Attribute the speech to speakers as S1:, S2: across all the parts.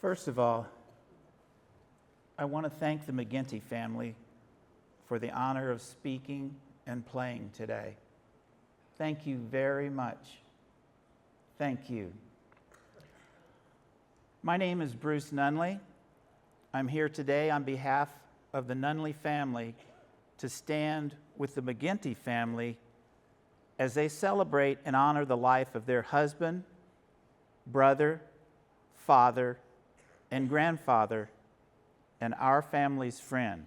S1: First of all, I want to thank the McGinty family for the honor of speaking and playing today. Thank you very much. Thank you. My name is Bruce Nunnelly. I'm here today on behalf of the Nunnelly family to stand with the McGinty family as they celebrate and honor the life of their husband, brother, father, and grandfather, and our family's friend,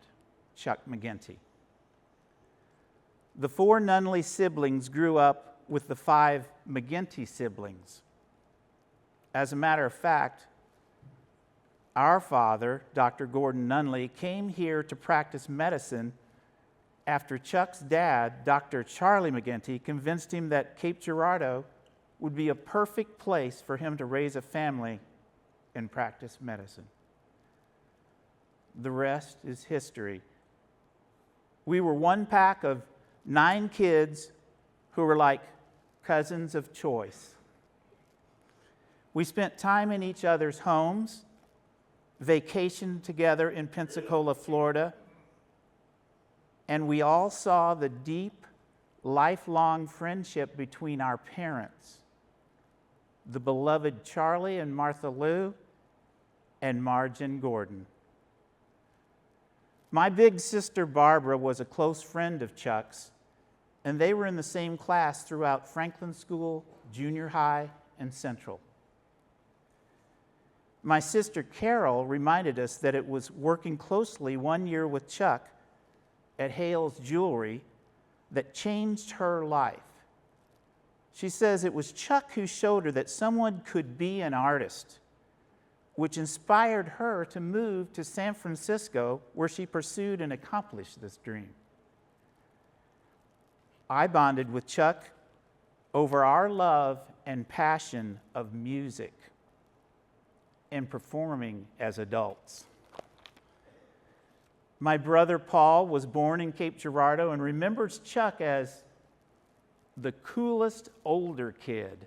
S1: Chuck McGinty. The 4 Nunnelly siblings grew up with the 5 McGinty siblings. As a matter of fact, our father, Dr. Gordon Nunnelly, came here to practice medicine after Chuck's dad, Dr. Charlie McGinty, convinced him that Cape Girardeau would be a perfect place for him to raise a family and practice medicine. The rest is history. We were one pack of 9 kids who were like cousins of choice. We spent time in each other's homes, vacationed together in Pensacola, Florida, and we all saw the deep, lifelong friendship between our parents, the beloved Charlie and Martha Lou, and Marge and Gordon. My big sister Barbara was a close friend of Chuck's, and they were in the same class throughout Franklin School, junior high, and Central. My sister Carol reminded us that it was working closely one year with Chuck at Hale's Jewelry that changed her life. She says it was Chuck who showed her that someone could be an artist, which inspired her to move to San Francisco, where she pursued and accomplished this dream. I bonded with Chuck over our love and passion of music and performing as adults. My brother Paul was born in Cape Girardeau and remembers Chuck as the coolest older kid.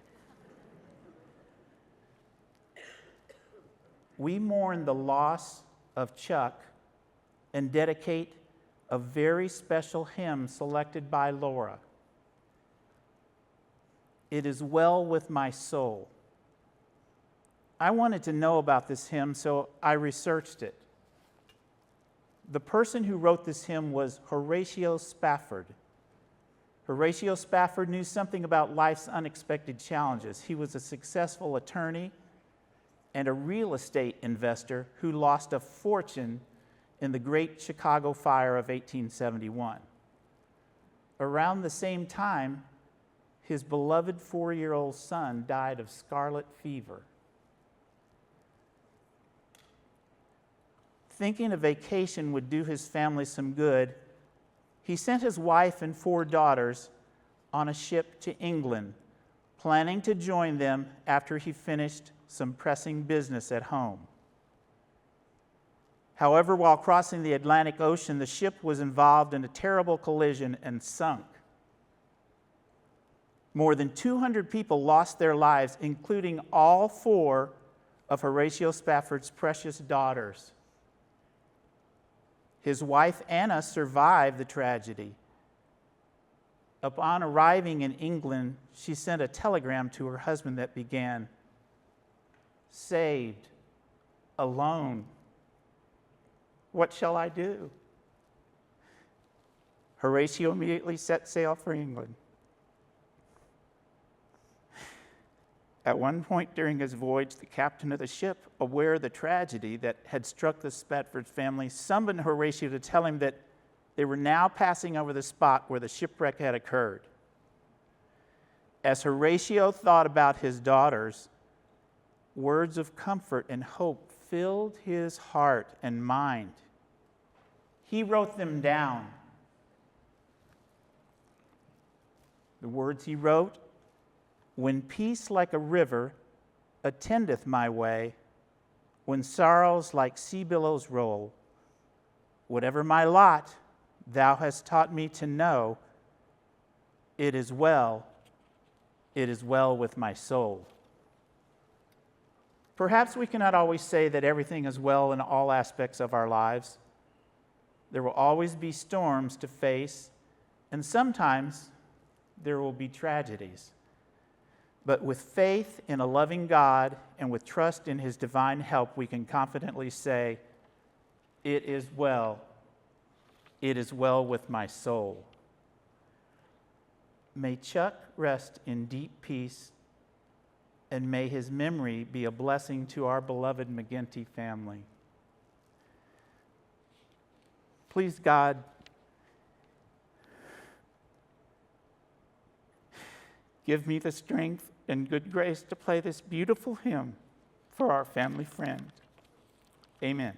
S1: We mourn the loss of Chuck and dedicate a very special hymn selected by Laura. It is well with my soul. I wanted to know about this hymn, so I researched it. The person who wrote this hymn was Horatio Spafford. Horatio Spafford knew something about life's unexpected challenges. He was a successful attorney and a real estate investor who lost a fortune in the Great Chicago Fire of 1871. Around the same time, his beloved 4-year-old son died of scarlet fever. Thinking a vacation would do his family some good, he sent his wife and 4 daughters on a ship to England, planning to join them after he finished some pressing business at home. However, while crossing the Atlantic Ocean, the ship was involved in a terrible collision and sunk. More than 200 people lost their lives, including all 4 of Horatio Spafford's precious daughters. His wife, Anna, survived the tragedy. Upon arriving in England, she sent a telegram to her husband that began, "Saved, alone. What shall I do?" Horatio immediately set sail for England. At one point during his voyage, the captain of the ship, aware of the tragedy that had struck the Spafford family, summoned Horatio to tell him that they were now passing over the spot where the shipwreck had occurred. As Horatio thought about his daughters, words of comfort and hope filled his heart and mind. He wrote them down. The words he wrote: "When peace like a river attendeth my way, when sorrows like sea billows roll, whatever my lot, thou hast taught me to know, it is well with my soul." Perhaps we cannot always say that everything is well in all aspects of our lives. There will always be storms to face, and sometimes there will be tragedies. But with faith in a loving God and with trust in His divine help, we can confidently say, "It is well. It is well with my soul." May Chuck rest in deep peace, and may his memory be a blessing to our beloved McGinty family. Please, God, give me the strength and good grace to play this beautiful hymn for our family friend. Amen.